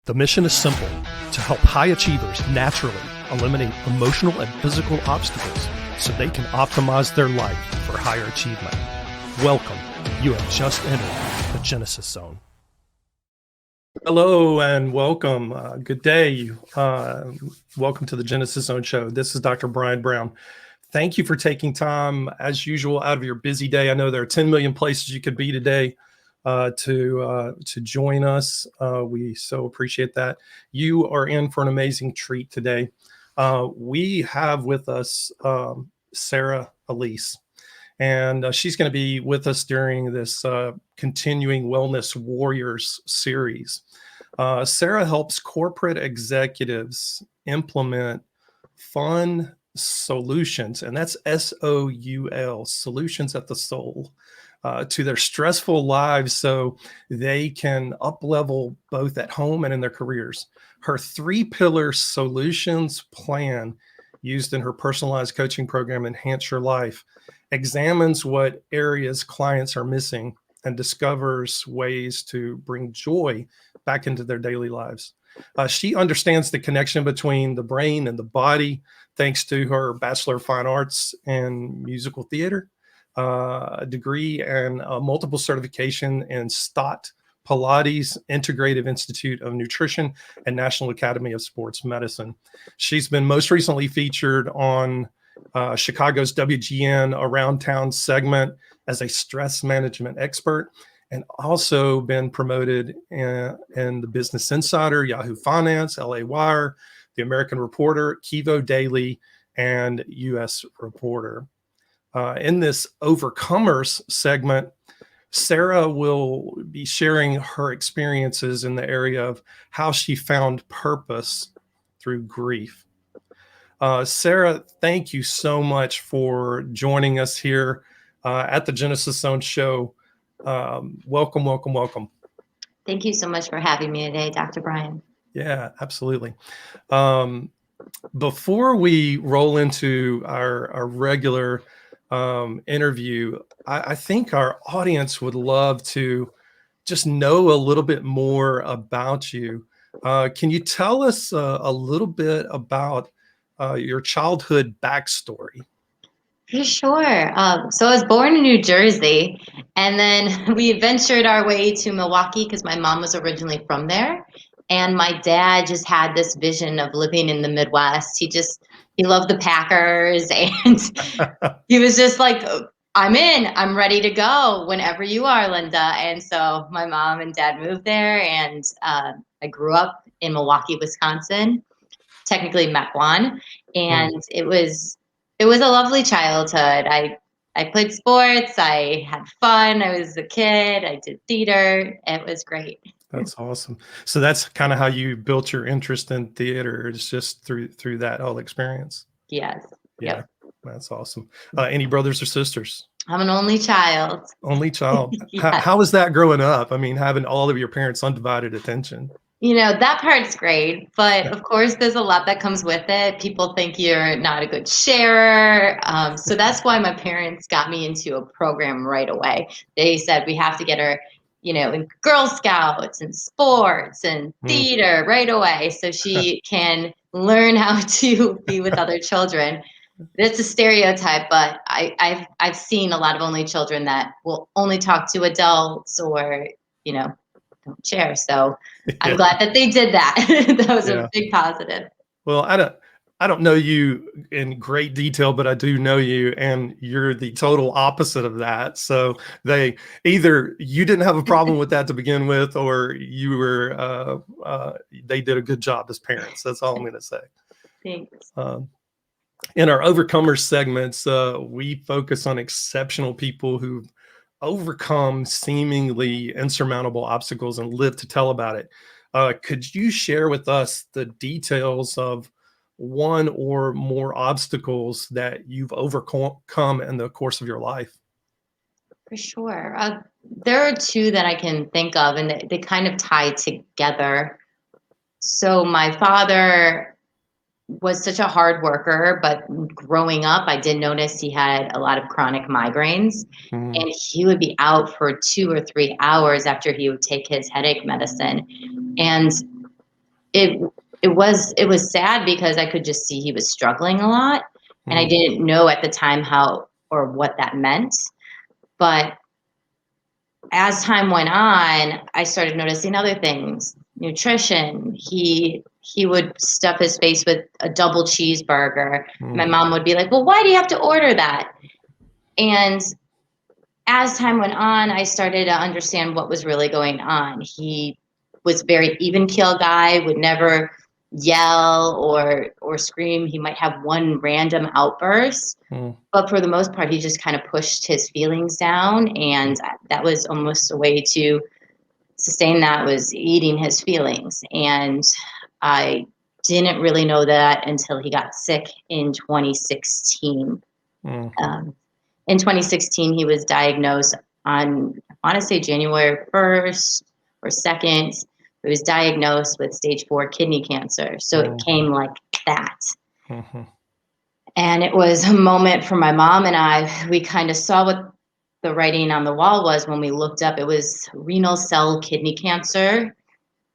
The mission is simple: to help high achievers naturally eliminate emotional and physical obstacles so they can optimize their life for higher achievement. Welcome. You have just entered the Genesis Zone. Hello and welcome. Good day. Welcome to the Genesis Zone show. This is Dr. Brian Brown. Thank you for taking time, as usual, out of your busy day. I know there are 10 million places you could be today to join us. We so appreciate that. You are in for an amazing treat today. We have with us Sarah Alysse, and she's going to be with us during this Continuing Wellness Warriors series. Sarah helps corporate executives implement fun solutions, and that's SOUL, solutions at the soul, to their stressful lives so they can up-level both at home and in their careers. Her 3-pillar solutions plan, used in her personalized coaching program, Enhance Your Life, examines what areas clients are missing and discovers ways to bring joy back into their daily lives. She understands the connection between the brain and the body thanks to her Bachelor of Fine Arts in Musical Theater, a degree and multiple certification in Stott Pilates, Integrative Institute of Nutrition, and National Academy of Sports Medicine. She's been most recently featured on Chicago's WGN Around Town segment as a stress management expert, and also been promoted in the Business Insider, Yahoo Finance, LA Wire, the American Reporter, Kivo Daily, and US Reporter. In this Overcomers segment, Sarah will be sharing her experiences in the area of how she found purpose through grief. Sarah, thank you so much for joining us here at the Genesis Zone show. Welcome, welcome, welcome. Thank you so much for having me today, Dr. Brian. Yeah, absolutely. Before we roll into our regular interview, I think our audience would love to just know a little bit more about you. Can you tell us a little bit about your childhood backstory? For sure. So I was born in New Jersey, and then we ventured our way to Milwaukee because my mom was originally from there. And my dad just had this vision of living in the Midwest. He loved the Packers, and he was just like, I'm ready to go whenever you are, Linda. And so my mom and dad moved there, and I grew up in Milwaukee, Wisconsin, technically Mequon, and it was a lovely childhood. I played sports, I had fun, I was a kid, I did theater. It was great. That's awesome. So that's kind of how you built your interest in theater. It's just through that whole experience. Yes. Yeah. Yep. That's awesome. Any brothers or sisters? I'm an only child. Only child. Yes. How was that growing up? I mean, having all of your parents' undivided attention. You know, that part's great, but of course there's a lot that comes with it. People think you're not a good sharer. So that's why my parents got me into a program right away. They said we have to get her, in Girl Scouts and sports and theater right away so she can learn how to be with other children. It's a stereotype, but I've seen a lot of only children that will only talk to adults or, don't share. So I'm glad that they did that. That was a big positive. Well, I don't know you in great detail, but I do know you, and you're the total opposite of that. So either you didn't have a problem with that to begin with, or you were they did a good job as parents. That's all I'm going to say. Thanks. In our Overcomers segments, we focus on exceptional people who've overcome seemingly insurmountable obstacles and live to tell about it. Could you share with us the details of one or more obstacles that you've overcome in the course of your life? For sure. There are 2 that I can think of, and they kind of tie together. So my father was such a hard worker, but growing up, I did notice he had a lot of chronic migraines, and he would be out for 2 or 3 hours after he would take his headache medicine. And it it was sad because I could just see he was struggling a lot, and I Mm, didn't know at the time how or what that meant. But as time went on, I started noticing other things. Nutrition. He would stuff his face with a double cheeseburger. My mm, mom would be like, "Well, why do you have to order that?" And as time went on, I started to understand what was really going on. He was very even keel guy, would never yell or scream. He might have one random outburst, mm, but for the most part, he just kind of pushed his feelings down, and that was almost a way to sustain that was eating his feelings. And I didn't really know that until he got sick in 2016. mm, Um, in 2016, he was diagnosed on, I want to say January 1st or 2nd. He was diagnosed with stage 4 kidney cancer. So it mm, came like that. mhm, And it was a moment for my mom and I. We kind of saw what the writing on the wall was when we looked up. It was renal cell kidney cancer.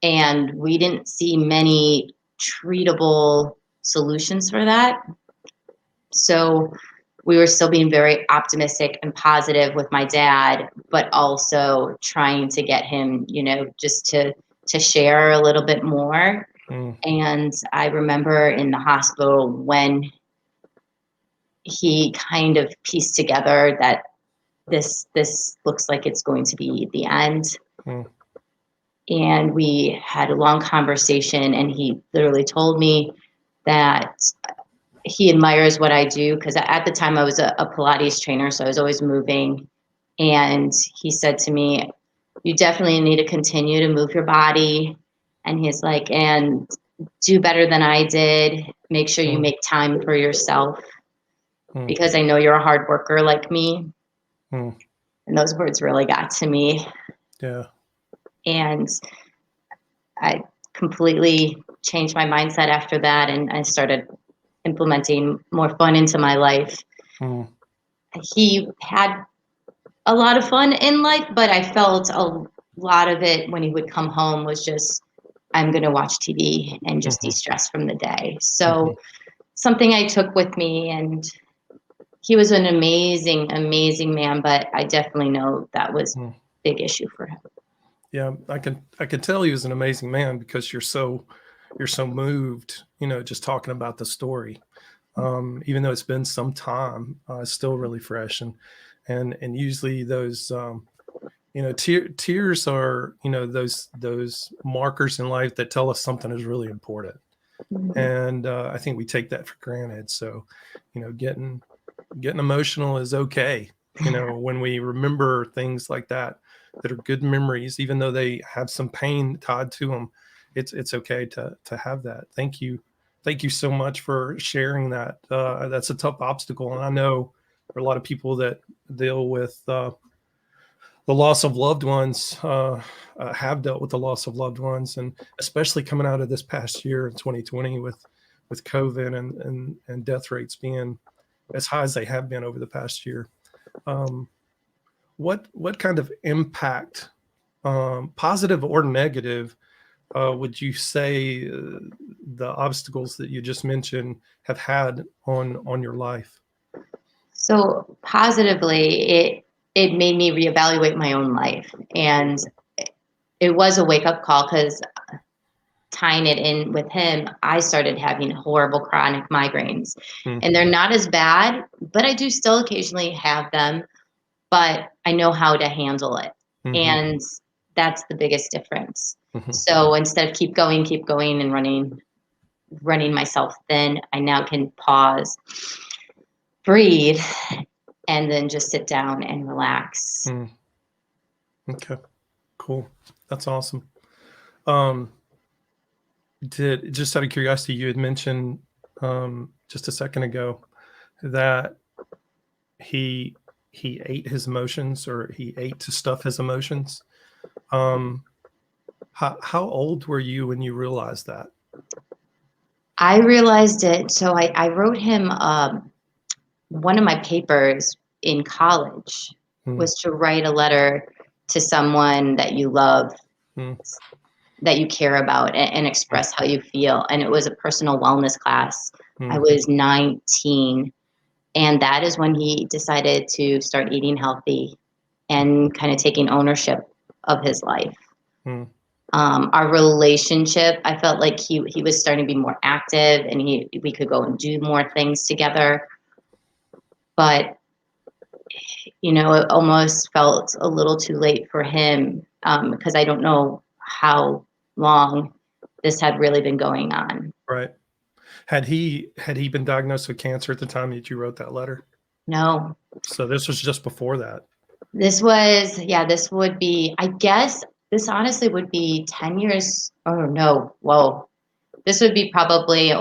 And we didn't see many treatable solutions for that. So we were still being very optimistic and positive with my dad, but also trying to get him, just to share a little bit more. mm, And I remember in the hospital when he kind of pieced together that this looks like it's going to be the end. mm, And we had a long conversation, and he literally told me that he admires what I do, because at the time I was a Pilates trainer, so I was always moving. And he said to me, "You definitely need to continue to move your body." And he's like, "And do better than I did. Make sure you mm, make time for yourself, mm, because I know you're a hard worker like me." mm. And those words really got to me. Yeah. And I completely changed my mindset after that, and I started implementing more fun into my life. Mm, He had a lot of fun in life, but I felt a lot of it when he would come home was just, I'm going to watch TV and just mhm, de-stress from the day. So mhm, something I took with me, and he was an amazing, amazing man, but I definitely know that was a mm. big issue for him. Yeah, I can tell he was an amazing man because you're so moved, just talking about the story. Even though it's been some time, it's still really fresh, and usually those tears are those markers in life that tell us something is really important, Mhm. and I think we take that for granted. So, getting emotional is okay. When we remember things like that are good memories, even though they have some pain tied to them, it's okay to have that. Thank you so much for sharing that. That's a tough obstacle, and I know there are a lot of people that deal with the loss of loved ones, have dealt with the loss of loved ones, and especially coming out of this past year in 2020 with COVID and death rates being as high as they have been over the past year. Um, what kind of impact, positive or negative, would you say the obstacles that you just mentioned have had on your life? So positively, it made me reevaluate my own life, and it was a wake up call, because tying it in with him, I started having horrible chronic migraines, Mm, and they're not as bad, but I do still occasionally have them, but I know how to handle it, mhm, and that's the biggest difference. mhm, So instead of keep going, and running myself thin, I now can pause, breathe, and then just sit down and relax. mm. Okay, cool. That's awesome. Um, Did just out of curiosity, you had mentioned just a second ago that he he ate his emotions, or he ate to stuff his emotions. Um, how old were you when you realized that? I realized it. So I wrote him, one of my papers in college Mm, was to write a letter to someone that you love. mm, that you care about and express how you feel. And it was a personal wellness class. I Mm. was 19, and that is when he decided to start eating healthy and kind of taking ownership of his life. Mm. Our relationship, I felt like he was starting to be more active, and we could go and do more things together. But it almost felt a little too late for him, because I don't know how long this had really been going on. Right. Had he been diagnosed with cancer at the time that you wrote that letter? No, So this was just before that. this would be, I guess, this honestly would be 10 years. Oh, no. Whoa. This would be probably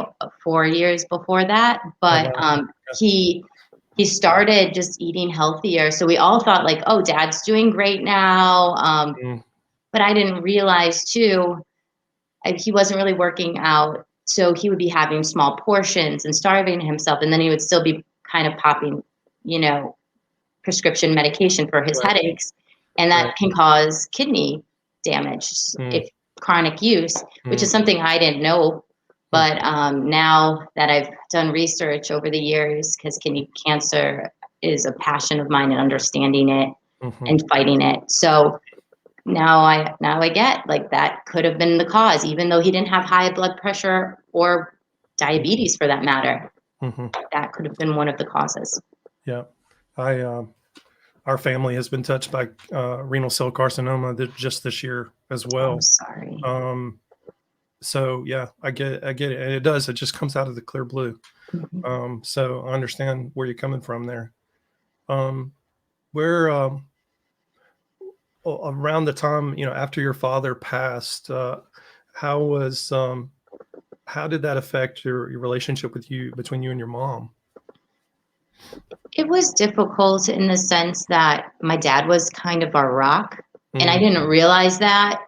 4 years before that. Oh, But wow. he started just eating healthier. So we all thought like, oh, dad's doing great now. Mm. But I didn't realize too, he wasn't really working out. So he would be having small portions and starving himself. And then he would still be kind of popping, you know, prescription medication for his Right. headaches. And Right. that can cause kidney damage Mm. if chronic use, which is Mm. something I didn't know. Mm. But now that I've done research over the years, because kidney cancer is a passion of mine and understanding it Mhm. and fighting it. So now I get like that could have been the cause, even though he didn't have high blood pressure or diabetes for that matter. Mhm. That could have been one of the causes. Yeah. I Our family has been touched by renal cell carcinoma just this year as I'm well. sorry. Um, so yeah, I get it, and it just comes out of the clear blue. Mhm. So I understand where you're coming from there. Um, where Around the time after your father passed, how was how did that affect your relationship between you and your mom? It was difficult in the sense that my dad was kind of our rock, and I Mm. didn't realize that.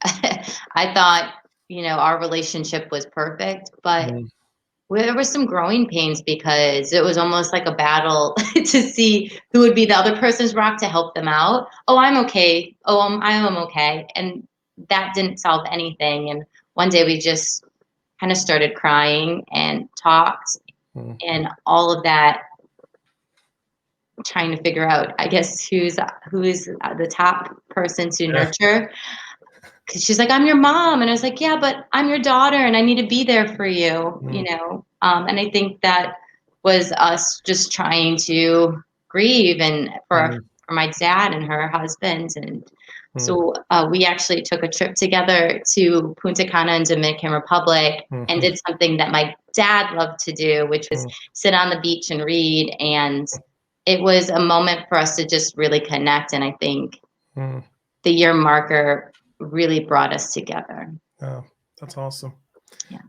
I thought, our relationship was perfect, but Mm. there were some growing pains because it was almost like a battle to see who would be the other person's rock to help them out. Oh, I'm okay. Oh, I'm okay. And that didn't solve anything. And one day we just kind of started crying and talked, Mm. and all of that, trying to figure out, I guess, who's the top person to Yeah. nurture. Because she's like, I'm your mom, and I was like, yeah, but I'm your daughter, and I need to be there for you, Mm. And I think that was us just trying to grieve, and Mm. for my dad and her husband, and Mm. so we actually took a trip together to Punta Cana in Dominican Republic and Mhm. did something that my dad loved to do, which was Mm. sit on the beach and read. And it was a moment for us to just really connect. And I think Mm. the year marker really brought us together. Oh, that's awesome. Yeah.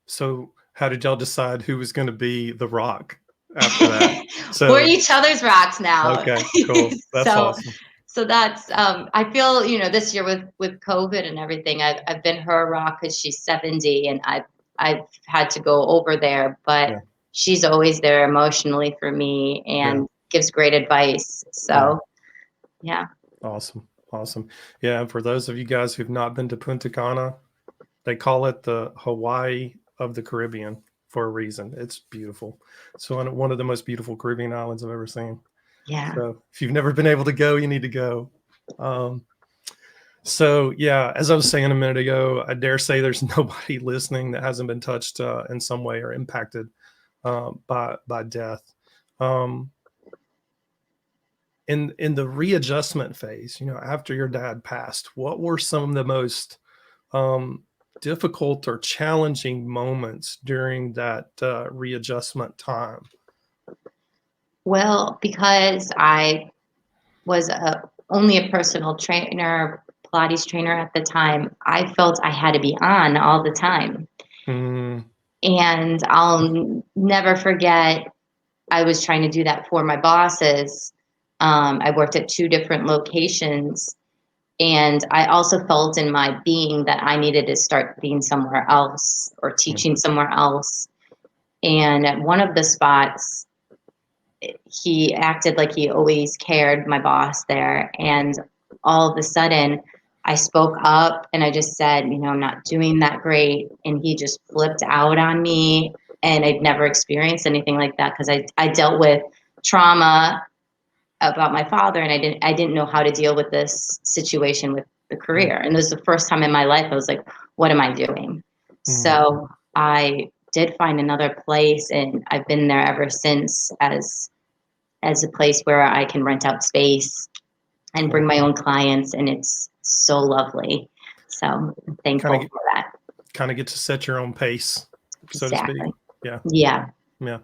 So how did y'all decide who was going to be the rock after that? We're So, each other's rocks now. okay, cool. That's so awesome. so that's I feel, this year with COVID and everything, I've been her rock because she's 70, and I've had to go over there, but Yeah. she's always there emotionally for me Yeah. and gives great advice. Yeah. So yeah. Awesome. Awesome. Yeah. And for those of you guys who've not been to Punta Cana, they call it the Hawaii of the Caribbean for a reason. It's beautiful. So one of the most beautiful Caribbean islands I've ever seen. Yeah. So if you've never been able to go, you need to go. Um, So yeah, as I was saying a minute ago, I dare say there's nobody listening that hasn't been touched in some way or impacted by death. Um, in the readjustment phase, after your dad passed, what were some of the most um, difficult or challenging moments during that readjustment time? Well, because I was only a personal trainer, Pilates trainer at the time, I felt I had to be on all the time. Mm. And I'll never forget, I was trying to do that for my bosses. I worked at two different locations. And I also felt in my being that I needed to start being somewhere else or Mm. teaching somewhere else. And at one of the spots, he acted like he always cared, my boss there. And all of a sudden, I spoke up and I just said, I'm not doing that great. And he just flipped out on me. And I'd never experienced anything like that because I dealt with trauma about my father, and I didn't know how to deal with this situation with the career. And it was the first time in my life I was like, what am I doing? So I did find another place, and I've been there ever since as a place where I can rent out space and bring my own clients, and it's so lovely. So I'm thankful for that. Kind of get to set your own pace, so to speak. Yeah. Yeah. Yeah.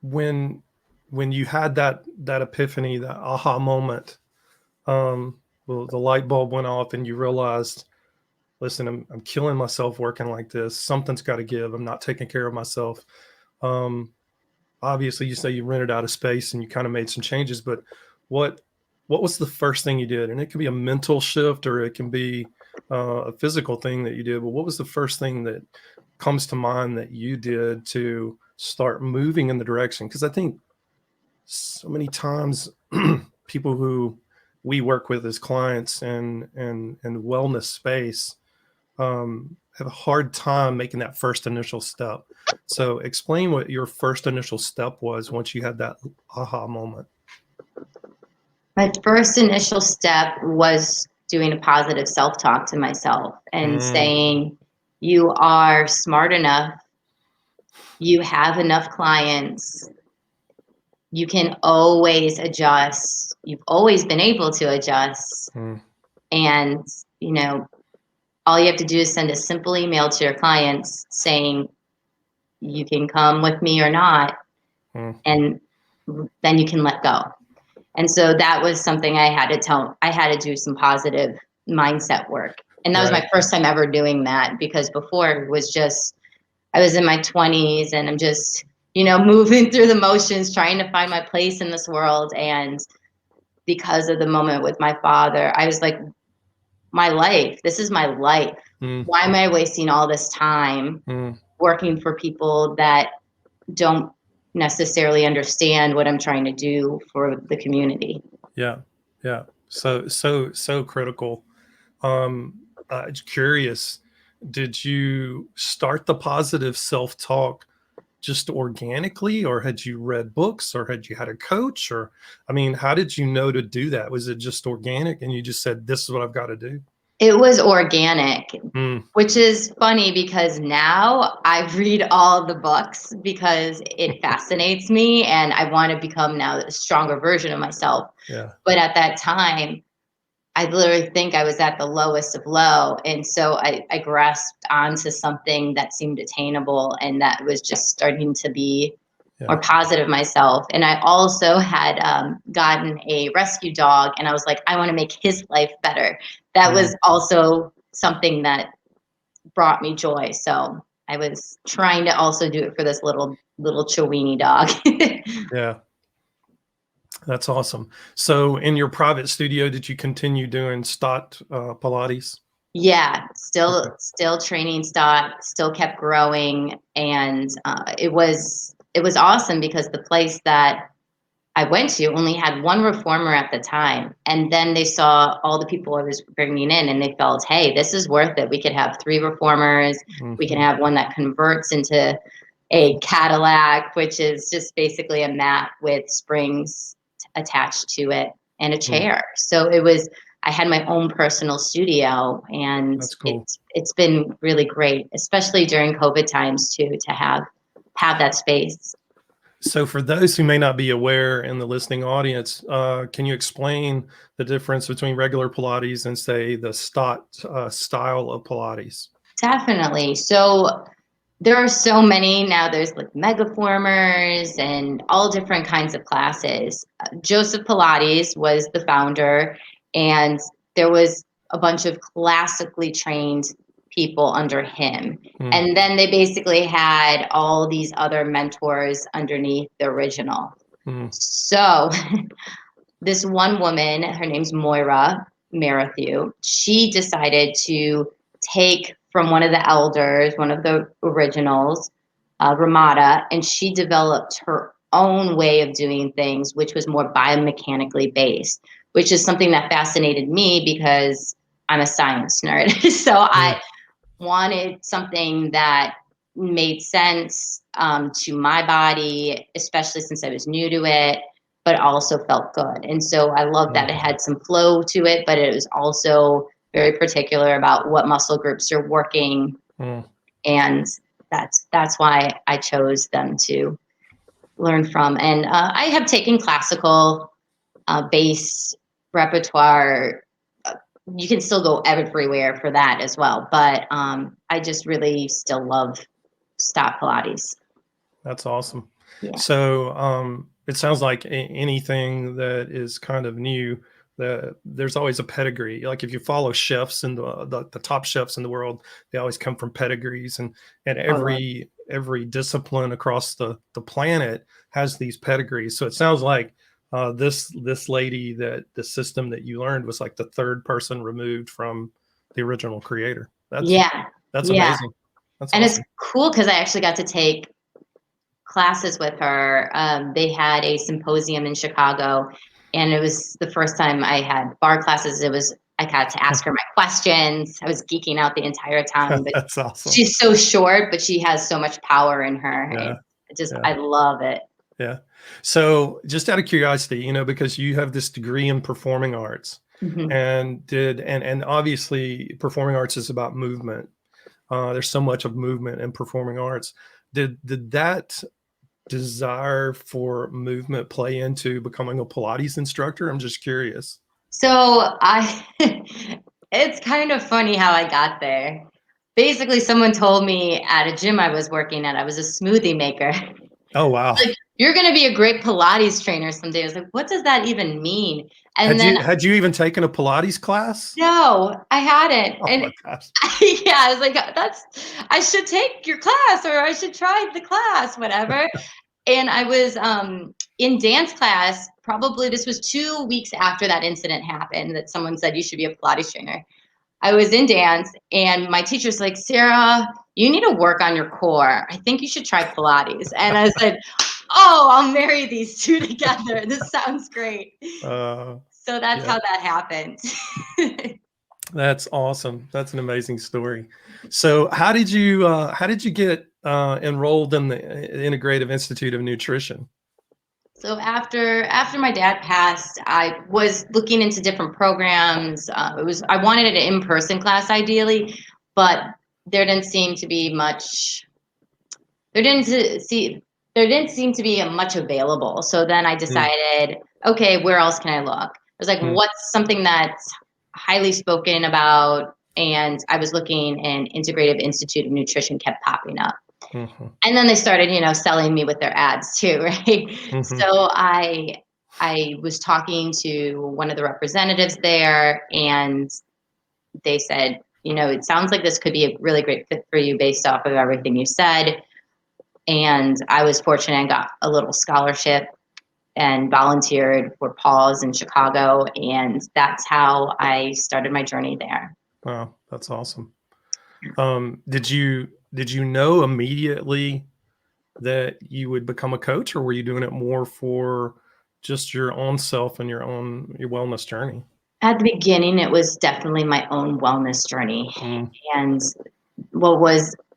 When you had that epiphany, that aha moment, well, the light bulb went off and you realized, listen, I'm killing myself working like this. Something's got to give. I'm not taking care of myself. Obviously you say you rented out a space and you kind of made some changes, but what was the first thing you did? And it can be a mental shift or it can be a physical thing that you did, but what was the first thing that comes to mind that you did to start moving in the direction? Because I think so many times people who we work with as clients and wellness space have a hard time making that first initial step. So explain what your first initial step was once you had that aha moment. My first initial step was doing a positive self-talk to myself and saying, you are smart enough, you have enough clients, you can always adjust, you've always been able to adjust. And, all you have to do is send a simple email to your clients saying you can come with me or not, and then you can let go. And so that was something I had to do some positive mindset work. And that was my first time ever doing that, because before it was just, I was in my 20s and I'm just, moving through the motions, trying to find my place in this world. And because of the moment with my father, I was like, my life, this is my life. Why am I wasting all this time working for people that don't necessarily understand what I'm trying to do for the community? Yeah. So critical. Curious, did you start the positive self-talk just organically, or had you read books, or had you had a coach, or, how did you know to do that? Was it just organic and you just said, this is what I've got to do? It was organic, which is funny because now I read all of the books because it fascinates me and I want to become now a stronger version of myself. Yeah. But at that time, I literally think I was at the lowest of low. And so I grasped onto something that seemed attainable and that was just starting to be more positive myself. And I also had gotten a rescue dog, and I was like, I want to make his life better. That was also something that brought me joy. So I was trying to also do it for this little Chiweenie dog. Yeah. That's awesome. So in your private studio, did you continue doing Stott Pilates? Yeah, still training Stott, still kept growing. And it was awesome because the place that I went to only had one reformer at the time. And then they saw all the people I was bringing in and they felt, hey, this is worth it. We could have 3 reformers. We can have one that converts into a Cadillac, which is just basically a mat with springs attached to it and a chair. So I had my own personal studio, and That's cool. It's been really great, especially during COVID times too, to have that space. So for those who may not be aware in the listening audience, can you explain the difference between regular Pilates and, say, the Stott style of Pilates? Definitely. So there are so many now. There's like megaformers and all different kinds of classes. Joseph Pilates was the founder, and there was a bunch of classically trained people under him. And then they basically had all these other mentors underneath the original. So this one woman, her name's Moira Marathew, she decided to take from one of the elders, one of the originals, Ramada, and she developed her own way of doing things, which was more biomechanically based. which is something that fascinated me because I'm a science nerd. So Mm. I wanted something that made sense to my body, especially since I was new to it, but also felt good. And so I love that it had some flow to it, but it was also very particular about what muscle groups are working. Mm. And that's why I chose them to learn from. And I have taken classical bass repertoire. You can still go everywhere for that as well, but I just really still love stop Pilates. That's awesome. Yeah. So it sounds like anything that is kind of new, there's always a pedigree. Like if you follow chefs and the top chefs in the world, they always come from pedigrees, and Totally. every discipline across the planet has these pedigrees. So it sounds like this lady, that the system that you learned was like the third person removed from the original creator. Yeah. That's Yeah. amazing. That's And it's awesome. cool because I actually got to take classes with her. They had a symposium in Chicago, and it was the first time I had bar classes. I got to ask her my questions. I was geeking out the entire time, but That's awesome. she's so short, but she has so much power in her, Yeah. and Yeah. I love it. Yeah. So just out of curiosity, because you have this degree in performing arts, Mhm. and obviously performing arts is about movement. There's so much of movement in performing arts. Did that desire for movement play into becoming a Pilates instructor? I'm just curious. So it's kind of funny how I got there. Basically, someone told me at a gym I was working at, I was a smoothie maker. Oh, wow. Like, you're going to be a great Pilates trainer someday. I was like, what does that even mean? And Had then, you had you even taken a Pilates class? no, I hadn't. Oh And my gosh. yeah, I was like, I should take your class, or I should try the class, whatever. And I was in dance class. Probably this was 2 weeks after that incident happened, that someone said you should be a Pilates trainer. I was in dance, and my teacher's like, Sarah, you need to work on your core. I think you should try Pilates. And I said, oh, I'll marry these two together. This sounds great. Uh, So that's yeah. how that happened. That's awesome. That's an amazing story. So how did you get enrolled in the Integrative Institute of Nutrition? So after my dad passed, I was looking into different programs. I wanted an in-person class ideally, but there didn't seem to be much. There didn't see there didn't seem to be much available. So then I Mm, decided, okay, where else can I look? I was like, mm, what's something that's highly spoken about? And I was looking, and Integrative Institute of Nutrition kept popping up. mhm, And then they started, selling me with their ads too, right? mhm, So I was talking to one of the representatives there, and they said, it sounds like this could be a really great fit for you based off of everything you said. And I was fortunate, I got a little scholarship and volunteered for Paul's in Chicago, and that's how I started my journey there. wow, that's awesome. Did you know immediately that you would become a coach, or were you doing it more for just your own self and your wellness journey? At the beginning, it was definitely my own wellness journey. Mm, And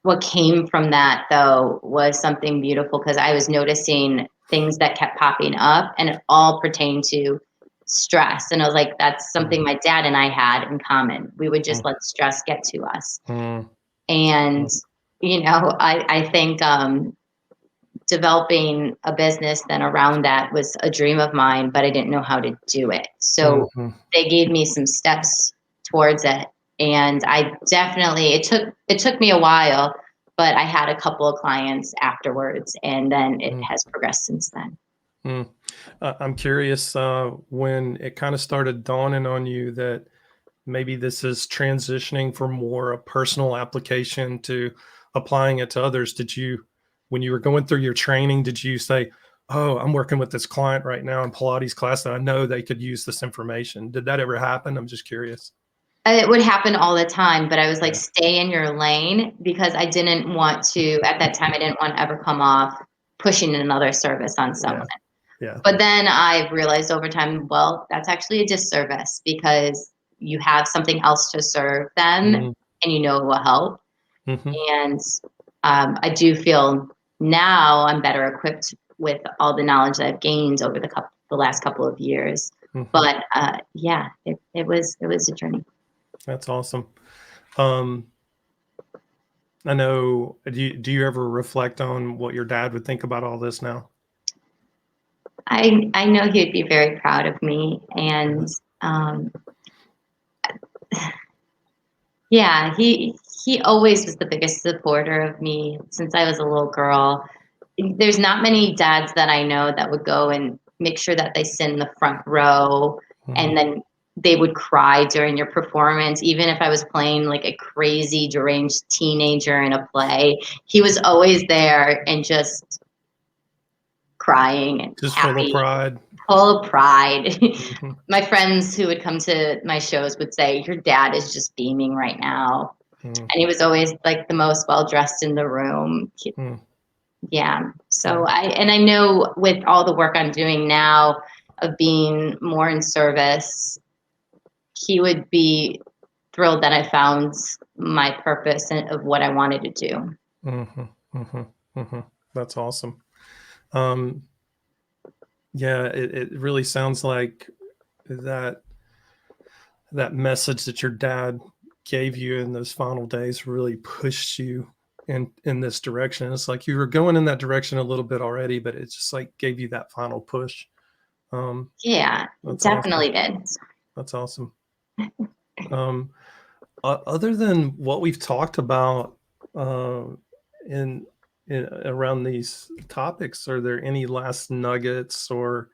what came from that though was something beautiful, because I was noticing things that kept popping up, and it all pertained to stress. And I was like, that's mm, something my dad and I had in common. We would mm, just let stress get to us. mm, And mm, I think developing a business then around that was a dream of mine, but I didn't know how to do it. So mhm, they gave me some steps towards it. And I definitely, it took me a while, but I had a couple of clients afterwards, and then it mm, has progressed since then. mm. I'm curious, when it kind of started dawning on you that maybe this is transitioning from more a personal application to applying it to others. When you were going through your training, did you say, oh, I'm working with this client right now in Pilates class that I know they could use this information? Did that ever happen? I'm just curious. It would happen all the time, but I was like, Yeah. stay in your lane, because I didn't want to, at that time, I didn't want to ever come off pushing another service on Yeah. someone. Yeah. But then I've realized over time, well, that's actually a disservice because you have something else to serve them Mm-hmm. and you know it will help. Mm-hmm. And I do feel now I'm better equipped with all the knowledge that I've gained over the last couple of years. Mm-hmm. But yeah, it was a journey. That's awesome. Um, I know. Do you ever reflect on what your dad would think about all this now? I know he'd be very proud of me, and um, yeah, he always was the biggest supporter of me since I was a little girl. There's not many dads that I know that would go and make sure that they sit in the front row, Mm-hmm. and then they would cry during your performance, even if I was playing like a crazy deranged teenager in a play. He was always there and just crying and Just full of happy, pride. full of pride. Mm-hmm. My friends who would come to my shows would say, "Your dad is just beaming right now." And he was always like the most well dressed in the room. Mm-hmm. Yeah. Yeah. So I know with all the work I'm doing now of being more in service, he would be thrilled that I found my purpose and of what I wanted to do. Mm-hmm. Mm-hmm. Mm-hmm. That's awesome. Um, yeah, it really sounds like that that message that your dad gave you in those final days really pushed you in this direction. It's like you were going in that direction a little bit already, but it just like gave you that final push. Um, Yeah, it that's awesome. definitely did. That's awesome. Um, other than what we've talked about uh, in, in around these topics, are there any last nuggets or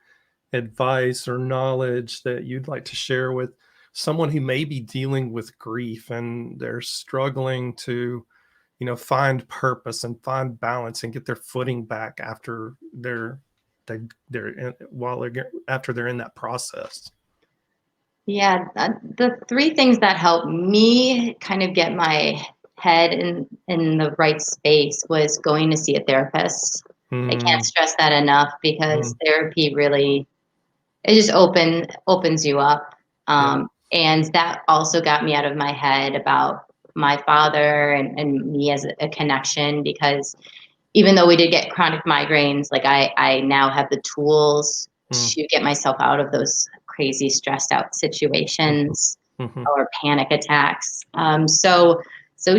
advice or knowledge that you'd like to share with someone who may be dealing with grief and they're struggling to, find purpose and find balance and get their footing back after they're in, after they're in that process? Yeah, the three things that helped me kind of get my head in the right space was going to see a therapist. I can't Mm, stress that enough because mm, therapy really it just opens you up. yeah. And that also got me out of my head about my father and me as a connection because even though we did get chronic migraines, like I now have the tools Mm, to get myself out of those crazy stressed out mhm, situations mhm, or panic attacks. So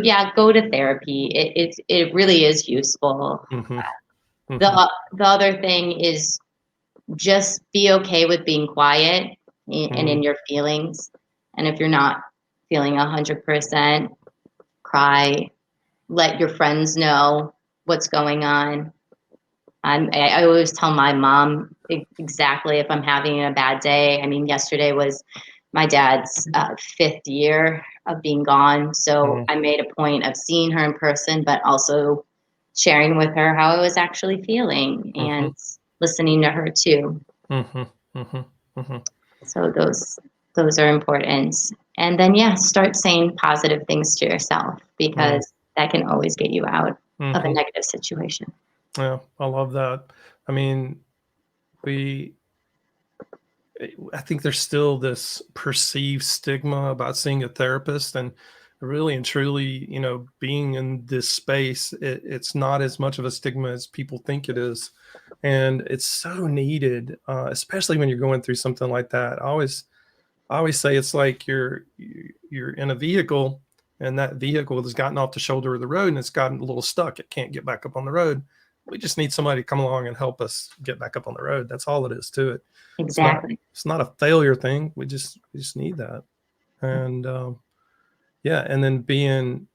yeah, go to therapy. It really is useful. mhm, mhm, The other thing is just be okay with being quiet and mm, in your feelings. And if you're not feeling 100%, cry. Let your friends know what's going on. I always tell my mom exactly if I'm having a bad day. I mean, yesterday was my dad's fifth year of being gone. So mm, I made a point of seeing her in person, but also sharing with her how I was actually feeling mhm, and listening to her too. mhm, mhm, mhm, So those are important. And then yeah, start saying positive things to yourself mm, because that can always get you out of a mhm. negative situation. Yeah, I love that. I mean, we I think there's still this perceived stigma about seeing a therapist, and really and truly, being in this space, it's not as much of a stigma as people think it is, and it's so needed, especially when you're going through something like that. I always say it's like you're in a vehicle, and that vehicle has gotten off the shoulder of the road and it's gotten a little stuck. It can't get back up on the road. We just need somebody to come along and help us get back up on the road. That's all it is to it. It's not Exactly. it's not a failure thing. We just need that. And yeah, and then being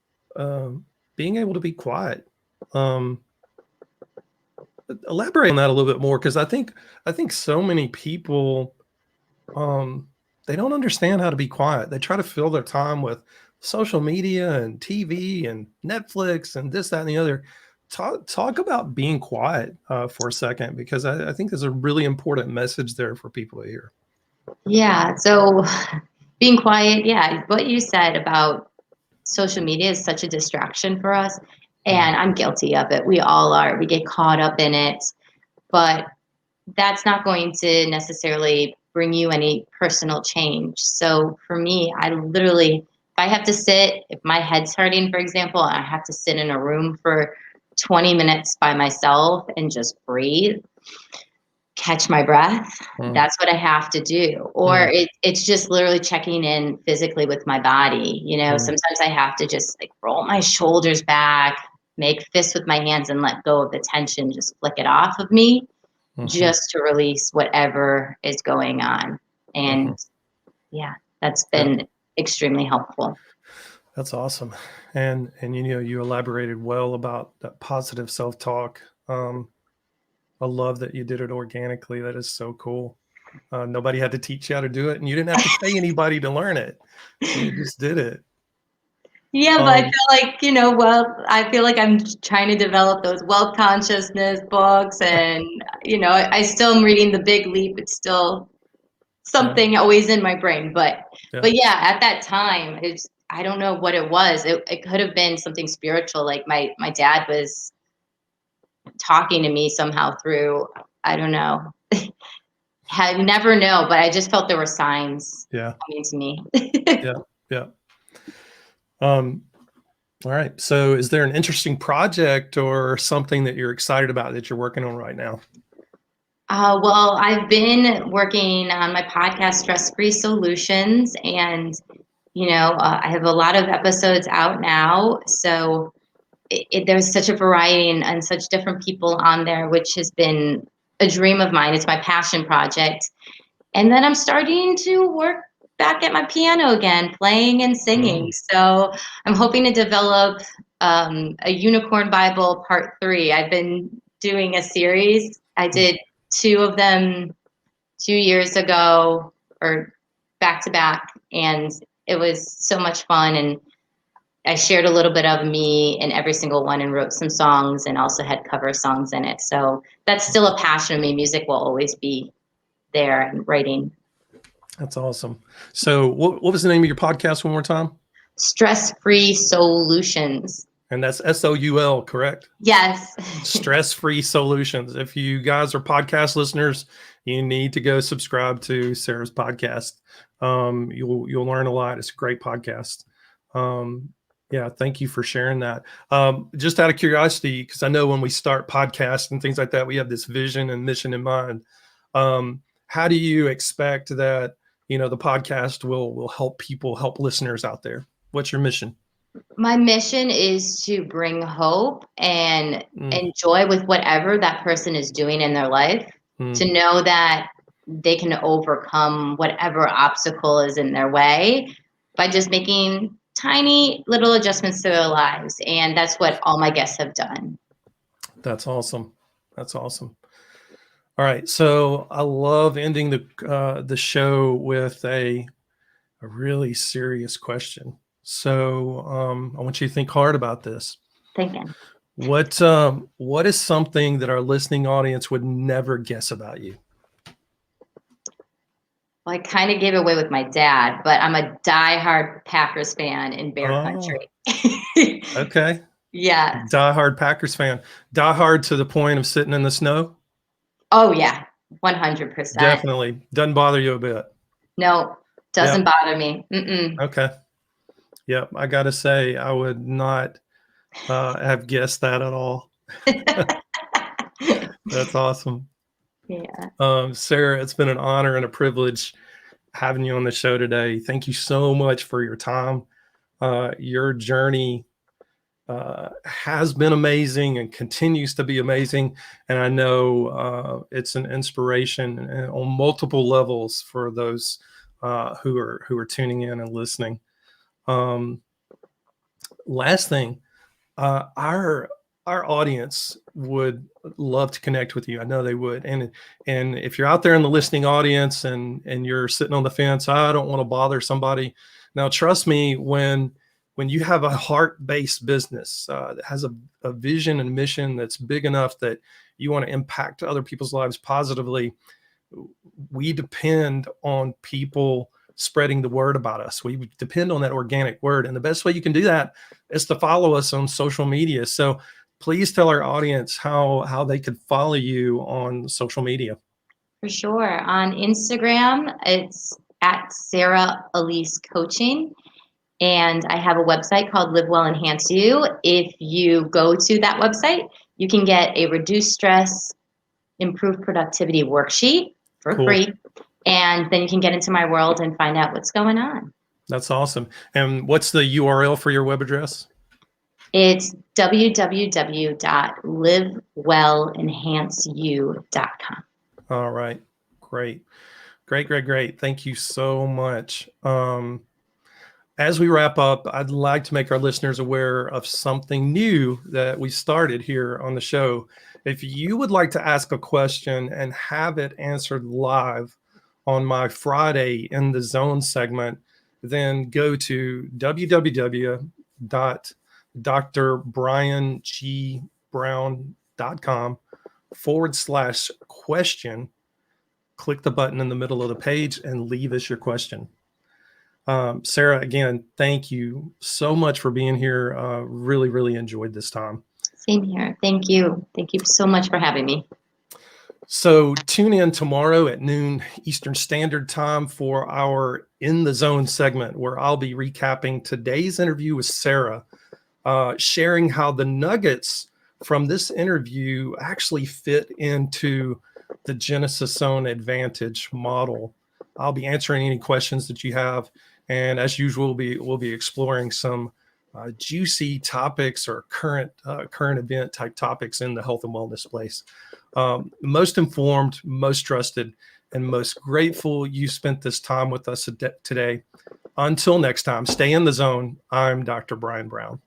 able to be quiet. Um, elaborate on that a little bit more, because I think so many people, um, they don't understand how to be quiet. They try to fill their time with social media and TV and Netflix and this, that, and the other. Talk about being quiet for a second, because I think there's a really important message there for people to hear. Yeah. So being quiet, yeah, what you said about social media is such a distraction for us. Mm, And I'm guilty of it. We all are. We get caught up in it. But that's not going to necessarily bring you any personal change. So for me, I literally, if I have to sit, if my head's hurting, for example, and I have to sit in a room for 20 minutes by myself and just breathe, catch my breath, Mm, that's what I have to do. Or mm, it's just literally checking in physically with my body. mm, Sometimes I have to just like roll my shoulders back, make fists with my hands and let go of the tension, just flick it off of me, mhm, just to release whatever is going on. mhm. And yeah, that's Yeah, been extremely helpful. that's awesome. And you elaborated well about that positive self-talk. Um, I love that you did it organically. That is so cool. Nobody had to teach you how to do it, and you didn't have to pay anybody to learn it. You just did it. Yeah, but I Um, feel like, I feel like I'm trying to develop those wealth consciousness books and, I still am reading The Big Leap. It's still yeah, something always in my brain. yeah. But yeah, at that time, I don't know what it was. It could have been something spiritual. Like my dad was talking to me somehow through, I don't know. I never know, but I just felt there were signs Yeah, coming to me. yeah, yeah. Um, all right. So, is there an interesting project or something that you're excited about that you're working on right now? Well, I've been working on my podcast, Stress Free Solutions, and I have a lot of episodes out now. So there's such a variety and such different people on there, which has been a dream of mine. It's my passion project. And then I'm starting to work back at my piano again, playing and singing. Mm, So I'm hoping to develop a Unicorn Bible Part 3. I've been doing a series. I mm. did two of them 2 years ago, or back to back, and it was so much fun. And I shared a little bit of me in every single one and wrote some songs and also had cover songs in it. So that's still a passion of me. Music will always be there, and writing. That's awesome. So, what was the name of your podcast one more time? Stress Free Solutions. And that's SOUL, correct? Yes. Stress-free solutions. If you guys are podcast listeners, you need to go subscribe to Sarah's podcast. You'll learn a lot. It's a great podcast. Um, yeah, thank you for sharing that. Just out of curiosity, because I know when we start podcasts and things like that, we have this vision and mission in mind. How do you expect that the podcast will help people, help listeners out there? What's your mission? My mission is to bring hope and Mm, joy with whatever that person is doing in their life, mm. to know that they can overcome whatever obstacle is in their way by just making tiny little adjustments to their lives. And that's what all my guests have done. That's awesome. That's awesome. All right, so I love ending the show with a really serious question. So I want you to think hard about this. Thinking. What is something that our listening audience would never guess about you? Well, I kind of gave it away with my dad, but I'm a diehard Packers fan in Bear Oh, Country. okay. Yeah. Diehard Packers fan. Diehard to the point of sitting in the snow. Oh, yeah. 100%. Definitely doesn't bother you a bit. No, doesn't Yep. bother me. Mm-mm. Okay. Yep. I got to say, I would not have guessed that at all. That's awesome. Yeah. Sarah, it's been an honor and a privilege having you on the show today. Thank you so much for your time. Your journey has been amazing and continues to be amazing. And I know it's an inspiration on multiple levels for those who are tuning in and listening. Um, Last thing, our audience would love to connect with you. I know they would. And if you're out there in the listening audience and you're sitting on the fence, I don't want to bother somebody. Now, trust me, when you have a heart-based business that has a vision and mission that's big enough that you want to impact other people's lives positively, we depend on people spreading the word about us. We depend on that organic word. And the best way you can do that is to follow us on social media. So please tell our audience how they could follow you on social media. For sure. On Instagram, it's at Sarah Alysse Coaching. And I have a website called Live Well Enhance You. If you go to that website, you can get a reduced stress, improved productivity worksheet for Cool. free. And then you can get into my world and find out what's going on. That's awesome. And what's the URL for your web address? It's www.livewellenhanceyou.com. All right. Great. Great. Thank you so much. As we wrap up, I'd like to make our listeners aware of something new that we started here on the show. If you would like to ask a question and have it answered live on my Friday in the Zone segment, then go to www.drbriangBrown.com/question. Click the button in the middle of the page and leave us your question. Sarah, again, thank you so much for being here. Really enjoyed this time. Same here. Thank you. Thank you so much for having me. So tune in tomorrow at noon Eastern Standard Time for our In the Zone segment, where I'll be recapping today's interview with Sarah, sharing how the nuggets from this interview actually fit into the Genesis Zone Advantage model. I'll be answering any questions that you have. And as usual, we'll be exploring some juicy topics or current event type topics in the health and wellness space. Most informed, most trusted, and most grateful you spent this time with us today. Until next time, stay in the zone. I'm Dr. Brian Brown.